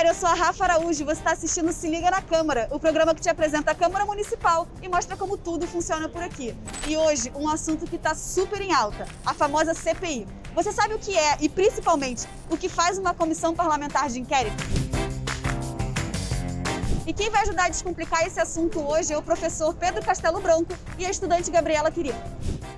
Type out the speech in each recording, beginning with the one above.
galera, eu sou a Rafa Araújo e você está assistindo Se Liga na Câmara, o programa que te apresenta a Câmara Municipal e mostra como tudo funciona por aqui. E hoje, um assunto que está super em alta, a famosa CPI. Você sabe o que é e, principalmente, o que faz uma comissão parlamentar de inquérito? E quem vai ajudar a descomplicar esse assunto hoje é o professor Pedro Castelo Branco e a estudante Gabriela Quirino.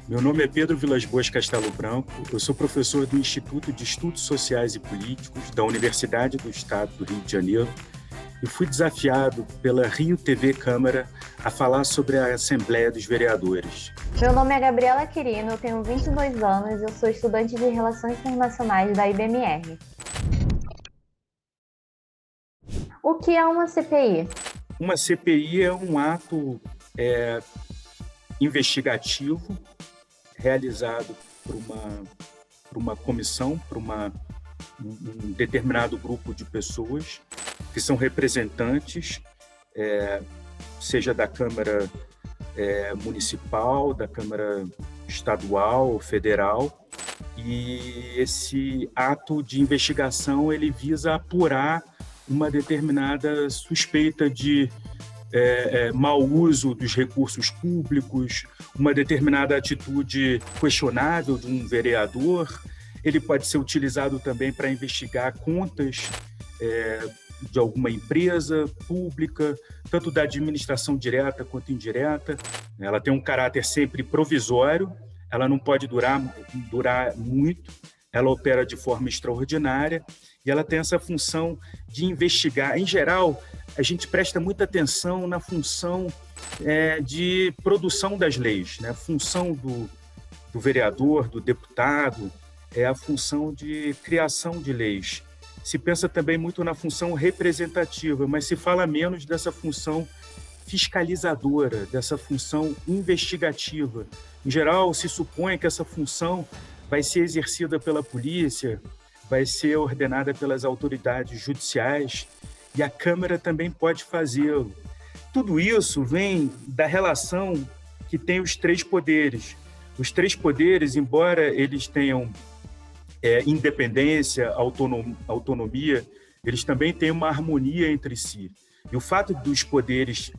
Meu nome é Pedro Vilas Boas Castelo Branco, eu sou professor do Instituto de Estudos Sociais e Políticos da Universidade do Estado do Rio de Janeiro e fui desafiado pela Rio TV Câmara a falar sobre a Assembleia dos Vereadores. Meu nome é Gabriela Quirino, eu tenho 22 anos e eu sou estudante de Relações Internacionais da IBMR. O que é uma CPI? Uma CPI é um ato investigativo realizado por uma comissão, por um determinado grupo de pessoas que são representantes, seja da Câmara Municipal, da Câmara Estadual, Federal, e esse ato de investigação ele visa apurar uma determinada suspeita de mau uso dos recursos públicos, uma determinada atitude questionável de um vereador. Ele pode ser utilizado também para investigar contas de alguma empresa pública, tanto da administração direta quanto indireta. Ela tem um caráter sempre provisório, ela não pode durar muito, ela opera de forma extraordinária e ela tem essa função de investigar. Em geral, a gente presta muita atenção na função de produção das leis, né? A função do vereador, do deputado, é a função de criação de leis. Se pensa também muito na função representativa, mas se fala menos dessa função fiscalizadora, dessa função investigativa. Em geral, se supõe que essa função vai ser exercida pela polícia, vai ser ordenada pelas autoridades judiciais e a Câmara também pode fazê-lo. Tudo isso vem da relação que tem os três poderes. Os três poderes, embora eles tenham independência, autonomia, eles também têm uma harmonia entre si. E o fato dos poderes,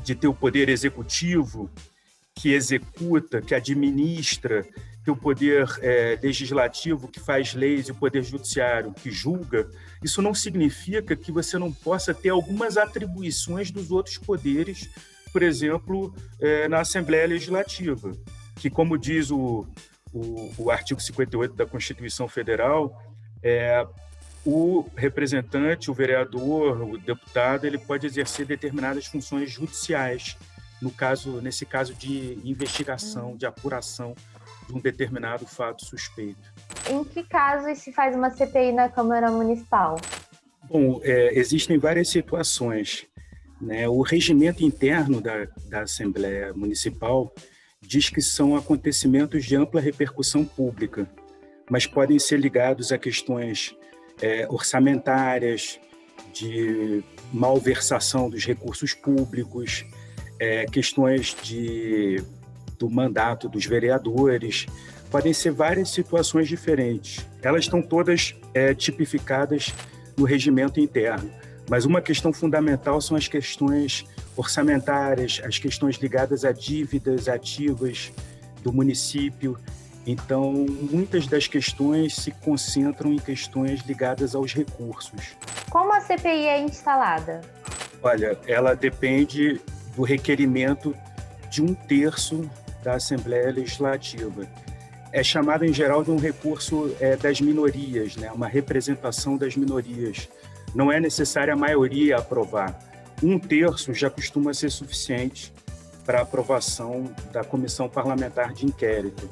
de ter o poder executivo, que executa, que administra, que o poder legislativo, que faz leis, e o poder judiciário, que julga, isso não significa que você não possa ter algumas atribuições dos outros poderes, por exemplo, na Assembleia Legislativa, que, como diz o artigo 58 da Constituição Federal, o representante, o vereador, o deputado, ele pode exercer determinadas funções judiciais, nesse caso de investigação, de apuração de um determinado fato suspeito. Em que casos se faz uma CPI na Câmara Municipal? Bom, existem várias situações, né? O regimento interno da Assembleia Municipal diz que são acontecimentos de ampla repercussão pública, mas podem ser ligados a questões orçamentárias, de malversação dos recursos públicos, questões do mandato dos vereadores. Podem ser várias situações diferentes. Elas estão todas tipificadas no regimento interno, mas uma questão fundamental são as questões orçamentárias, as questões ligadas a dívidas ativas do município. Então, muitas das questões se concentram em questões ligadas aos recursos. Como a CPI é instalada? Olha, ela depende do requerimento de 1/3 da Assembleia Legislativa. É chamado, em geral, de um recurso das minorias, né? Uma representação das minorias. Não é necessária a maioria aprovar. 1/3 já costuma ser suficiente para a aprovação da Comissão Parlamentar de Inquérito.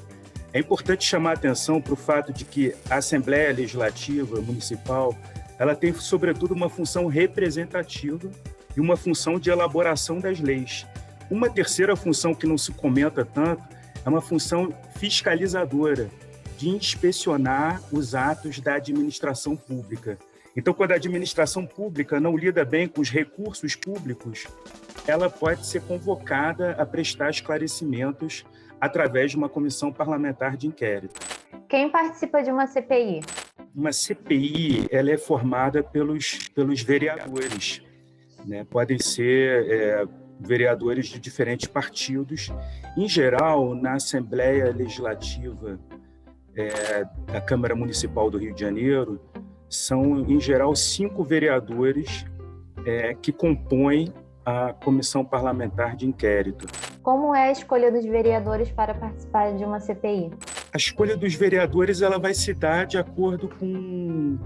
É importante chamar a atenção para o fato de que a Assembleia Legislativa Municipal ela tem, sobretudo, uma função representativa e uma função de elaboração das leis. Uma terceira função que não se comenta tanto é uma função fiscalizadora, de inspecionar os atos da administração pública. Então, quando a administração pública não lida bem com os recursos públicos, ela pode ser convocada a prestar esclarecimentos através de uma comissão parlamentar de inquérito. Quem participa de uma CPI? uma CPI ela é formada pelos vereadores, né? Podem ser vereadores de diferentes partidos. Em geral, na Assembleia Legislativa da Câmara Municipal do Rio de Janeiro, são, em geral, 5 vereadores que compõem a Comissão Parlamentar de Inquérito. Como é a escolha dos vereadores para participar de uma CPI? A escolha dos vereadores ela vai se dar de acordo com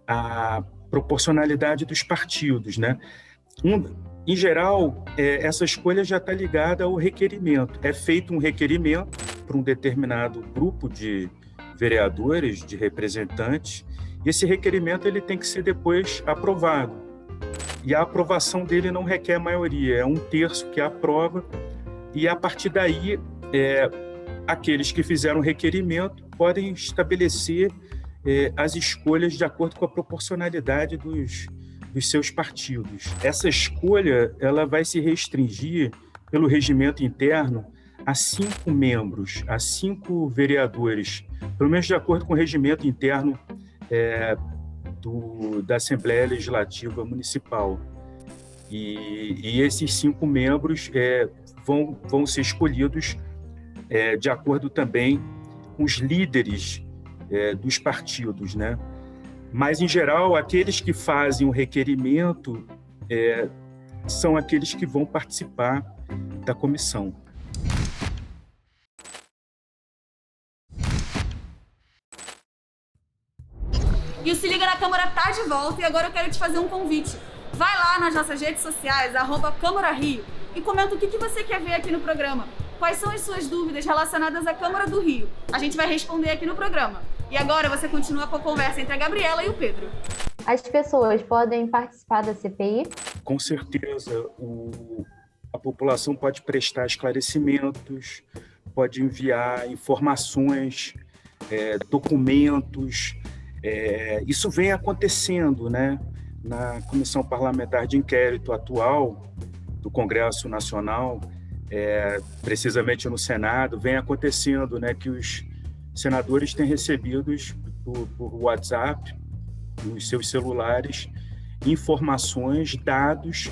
a proporcionalidade dos partidos, né? Em geral, essa escolha já está ligada ao requerimento. É feito um requerimento para um determinado grupo de vereadores, de representantes, e esse requerimento ele tem que ser depois aprovado. E a aprovação dele não requer maioria, é 1/3 que aprova, e a partir daí, aqueles que fizeram o requerimento podem estabelecer as escolhas de acordo com a proporcionalidade dos seus partidos. Essa escolha ela vai se restringir pelo regimento interno a 5 membros, a 5 vereadores, pelo menos de acordo com o regimento interno da Assembleia Legislativa Municipal. E esses 5 membros vão ser escolhidos de acordo também com os líderes dos partidos, né? Mas, em geral, aqueles que fazem o requerimento são aqueles que vão participar da comissão. E o Se Liga na Câmara tá de volta e agora eu quero te fazer um convite. Vai lá nas nossas redes sociais, @CâmaraRio, e comenta o que você quer ver aqui no programa. Quais são as suas dúvidas relacionadas à Câmara do Rio? A gente vai responder aqui no programa. E agora você continua com a conversa entre a Gabriela e o Pedro. As pessoas podem participar da CPI? Com certeza, a população pode prestar esclarecimentos, pode enviar informações, documentos. Isso vem acontecendo, né? Na Comissão Parlamentar de Inquérito atual do Congresso Nacional, precisamente no Senado, vem acontecendo, né, que os senadores têm recebido por WhatsApp, nos seus celulares, informações, dados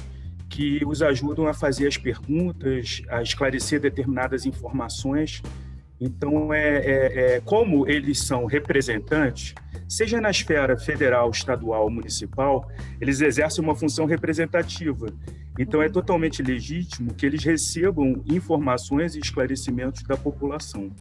que os ajudam a fazer as perguntas, a esclarecer determinadas informações. Então, como eles são representantes, seja na esfera federal, estadual, municipal, eles exercem uma função representativa. Então, é totalmente legítimo que eles recebam informações e esclarecimentos da população.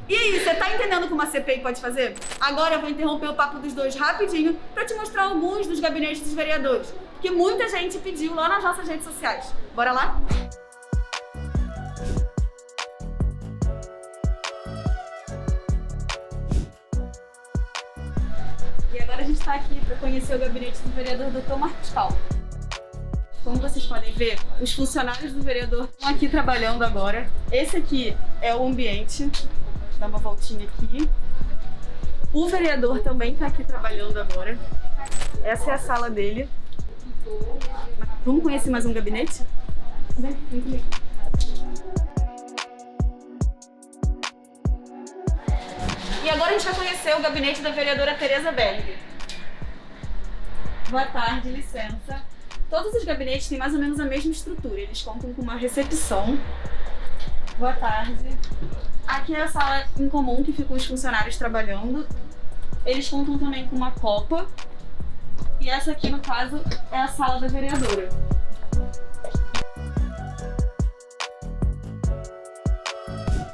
E aí, você tá entendendo o que uma CPI pode fazer? Agora eu vou interromper o papo dos dois rapidinho para te mostrar alguns dos gabinetes dos vereadores, que muita gente pediu lá nas nossas redes sociais. Bora lá? E agora a gente está aqui para conhecer o gabinete do vereador Dr. Marcos Paulo. Como vocês podem ver, os funcionários do vereador estão aqui trabalhando agora. Esse aqui é o ambiente. Vou dar uma voltinha aqui. O vereador também está aqui trabalhando agora. Essa é a sala dele. Vamos conhecer mais um gabinete? Vem comigo. E agora a gente vai conhecer o gabinete da vereadora Tereza Berger. Boa tarde, licença. Todos os gabinetes têm mais ou menos a mesma estrutura. Eles contam com uma recepção. Boa tarde. Aqui é a sala em comum que ficam os funcionários trabalhando. Eles contam também com uma copa. E essa aqui, no caso, é a sala da vereadora.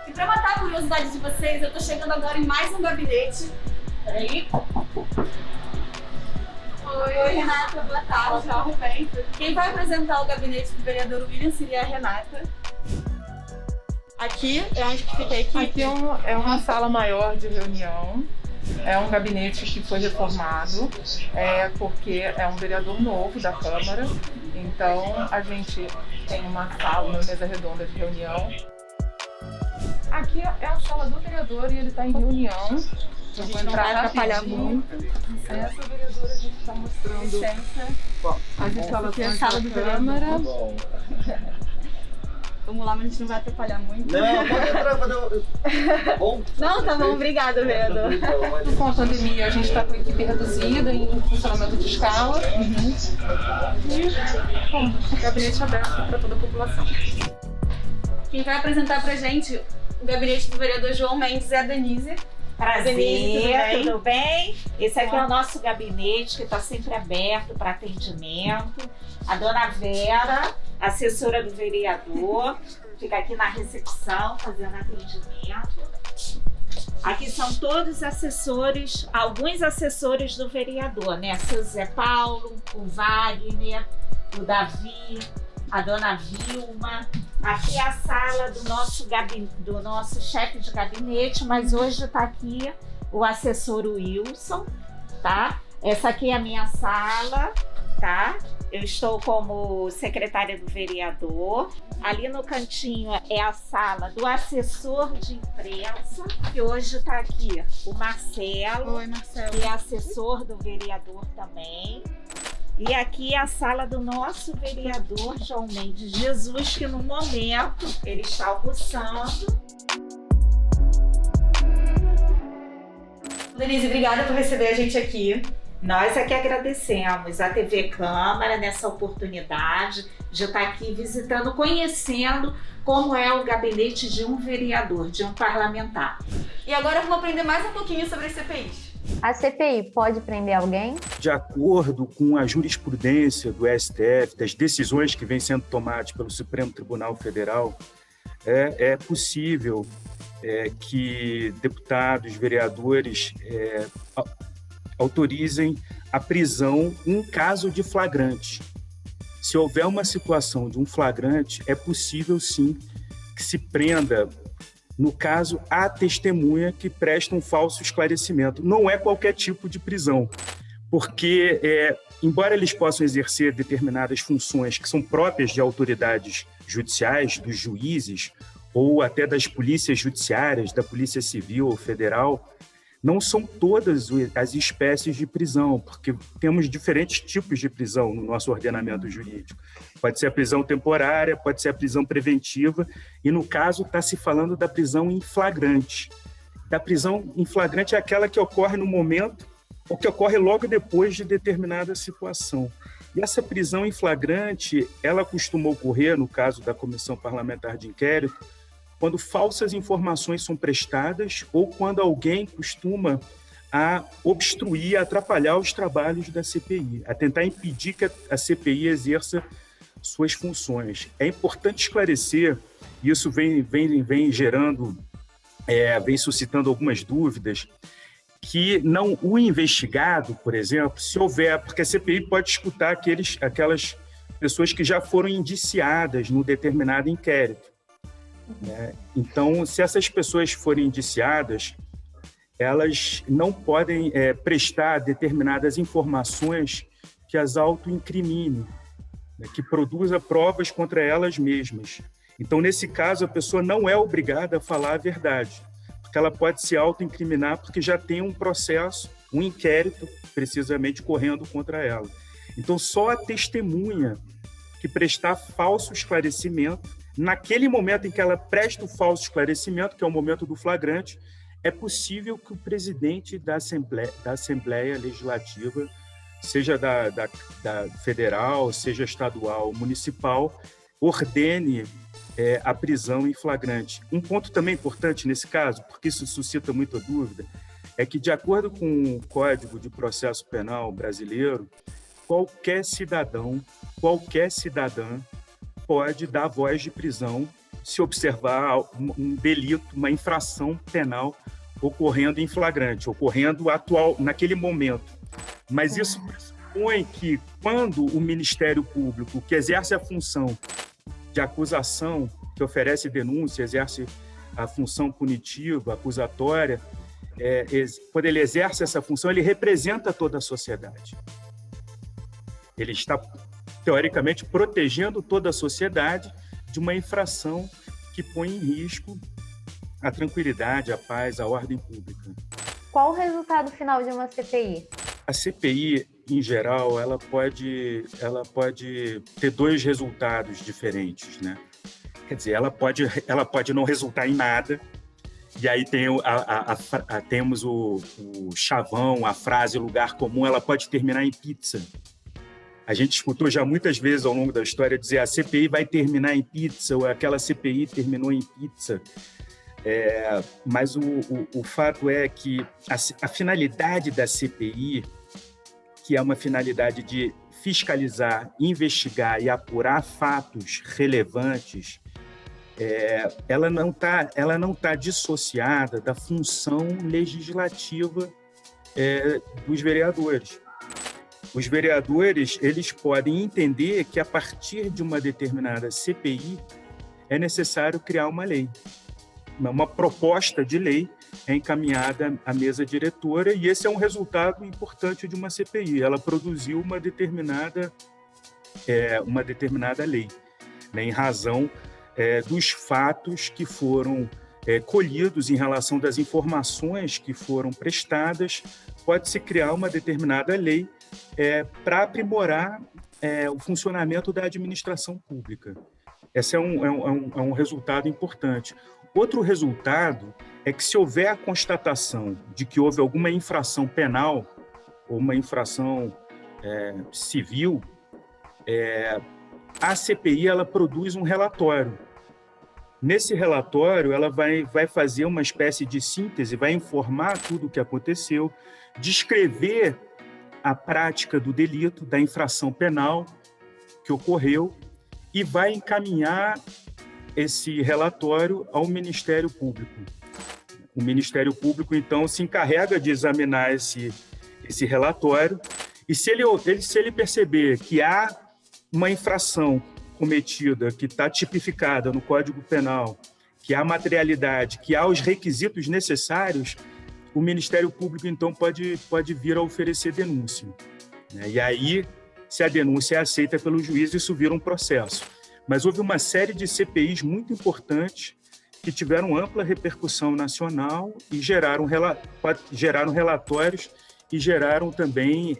E para matar a curiosidade de vocês, eu tô chegando agora em mais um gabinete. Peraí. Oi, Renata, boa tarde. Tudo bem? Quem vai apresentar o gabinete do vereador William seria a Renata. Aqui é onde fica a equipe. Aqui é uma sala maior de reunião. É um gabinete que foi reformado, porque é um vereador novo da Câmara. Então a gente tem uma sala, uma mesa redonda de reunião. Aqui é a sala do vereador e ele está em reunião. Eu vou entrar atrapalhar muito. Essa vereadora a gente está mostrando as instalações da Câmara. Vamos lá, mas a gente não vai atrapalhar muito. Não, pode entrar, tá bom? Não, tá bom, obrigada, vereador. Com a pandemia, a gente está com a equipe reduzida em funcionamento de escala. E, bom, o gabinete aberto para toda a população. Quem vai apresentar pra gente o gabinete do vereador João Mendes é a Denise. Prazer, Denise, tudo bem? Esse aqui é o nosso gabinete que está sempre aberto para atendimento. A dona Vera, assessora do vereador, fica aqui na recepção fazendo atendimento. Aqui são todos assessores, alguns assessores do vereador, né? Seu Zé Paulo, o Wagner, o Davi, a dona Vilma. Aqui é a sala do nosso chefe de gabinete, mas hoje está aqui o assessor Wilson, tá? Essa aqui é a minha sala, tá? Eu estou como secretária do vereador. Ali no cantinho é a sala do assessor de imprensa, que hoje está aqui o Marcelo, Oi, Marcelo. que é assessor do vereador também. E aqui é a sala do nosso vereador João Mendes Jesus, que no momento ele está almoçando. Denise, obrigada por receber a gente aqui. Nós é que agradecemos a TV Câmara nessa oportunidade de estar aqui visitando, conhecendo como é o gabinete de um vereador, de um parlamentar. E agora vamos aprender mais um pouquinho sobre as CPIs. A CPI pode prender alguém? De acordo com a jurisprudência do STF, das decisões que vêm sendo tomadas pelo Supremo Tribunal Federal, é possível que deputados, vereadores autorizem a prisão em caso de flagrante. Se houver uma situação de um flagrante, é possível sim que se prenda, no caso, a testemunha que presta um falso esclarecimento. Não é qualquer tipo de prisão, porque, embora eles possam exercer determinadas funções que são próprias de autoridades judiciais, dos juízes, ou até das polícias judiciárias, da Polícia Civil ou Federal, não são todas as espécies de prisão, porque temos diferentes tipos de prisão no nosso ordenamento jurídico. Pode ser a prisão temporária, pode ser a prisão preventiva, e no caso está se falando da prisão em flagrante. A prisão em flagrante é aquela que ocorre no momento ou que ocorre logo depois de determinada situação. E essa prisão em flagrante, ela costuma ocorrer, no caso da Comissão Parlamentar de Inquérito, quando falsas informações são prestadas ou quando alguém costuma a obstruir, a atrapalhar os trabalhos da CPI, a tentar impedir que a CPI exerça suas funções. É importante esclarecer, e isso vem gerando, vem suscitando algumas dúvidas, que não o investigado, por exemplo, se houver, porque a CPI pode escutar aquelas pessoas que já foram indiciadas no determinado inquérito. Então, se essas pessoas forem indiciadas, elas não podem prestar determinadas informações que as autoincriminem, que produza provas contra elas mesmas. Então, nesse caso, a pessoa não é obrigada a falar a verdade, porque ela pode se autoincriminar porque já tem um processo, um inquérito, precisamente, correndo contra ela. Então, só a testemunha que prestar falso esclarecimento, naquele momento em que ela presta o falso esclarecimento, que é o momento do flagrante, é possível que o presidente da Assembleia Legislativa, seja da federal, seja estadual, municipal, ordene a prisão em flagrante. Um ponto também importante nesse caso, porque isso suscita muita dúvida, é que, de acordo com o Código de Processo Penal brasileiro, qualquer cidadã pode dar voz de prisão se observar um delito, uma infração penal ocorrendo em flagrante, ocorrendo naquele momento. Mas isso pressupõe que, quando o Ministério Público, que exerce a função de acusação, que oferece denúncia, exerce a função punitiva, acusatória, quando ele exerce essa função, ele representa toda a sociedade. Ele está, teoricamente, protegendo toda a sociedade de uma infração que põe em risco a tranquilidade, a paz, a ordem pública. Qual o resultado final de uma CPI? A CPI, em geral, ela pode ter dois resultados diferentes, né? Quer dizer, ela pode não resultar em nada. E aí temos o chavão, a frase lugar comum, ela pode terminar em pizza. A gente escutou já muitas vezes ao longo da história dizer a CPI vai terminar em pizza, ou aquela CPI terminou em pizza. Mas o fato é que a finalidade da CPI, que é uma finalidade de fiscalizar, investigar e apurar fatos relevantes, ela não tá dissociada da função legislativa dos vereadores. Os vereadores, eles podem entender que a partir de uma determinada CPI é necessário criar uma lei. Uma proposta de lei é encaminhada à mesa diretora e esse é um resultado importante de uma CPI. Ela produziu uma determinada lei, né, em razão dos fatos que foram colhidos em relação das informações que foram prestadas. Pode-se criar uma determinada lei para aprimorar o funcionamento da administração pública. Esse é um resultado importante. Outro resultado é que, se houver a constatação de que houve alguma infração penal ou uma infração civil, a CPI ela produz um relatório. Nesse relatório, ela vai fazer uma espécie de síntese, vai informar tudo o que aconteceu, descrever a prática do delito, da infração penal que ocorreu e vai encaminhar esse relatório ao Ministério Público. O Ministério Público, então, se encarrega de examinar esse relatório e se ele perceber que há uma infração cometida que está tipificada no Código Penal, que há materialidade, que há os requisitos necessários, o Ministério Público, então, pode vir a oferecer denúncia. E aí, se a denúncia é aceita pelo juiz, isso vira um processo. Mas houve uma série de CPIs muito importantes que tiveram ampla repercussão nacional e geraram relatórios e geraram também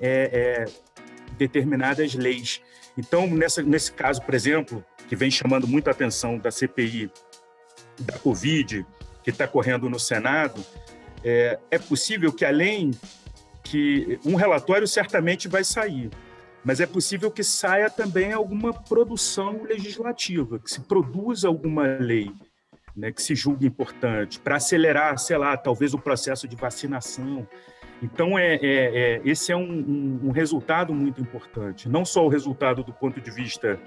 determinadas leis. Então, nesse caso, por exemplo, que vem chamando muito a atenção da CPI da Covid, que está correndo no Senado, é possível que, além que um relatório certamente vai sair, mas é possível que saia também alguma produção legislativa, que se produza alguma lei, né, que se julgue importante, para acelerar, sei lá, talvez o processo de vacinação. Então, esse é um resultado muito importante. Não só o resultado do ponto de vista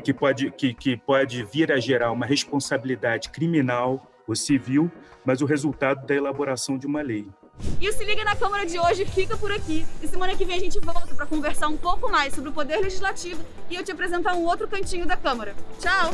que pode vir a gerar uma responsabilidade criminal ou civil, mas o resultado da elaboração de uma lei. E o Se Liga na Câmara de hoje fica por aqui. E semana que vem a gente volta para conversar um pouco mais sobre o Poder Legislativo e eu te apresentar um outro cantinho da Câmara. Tchau!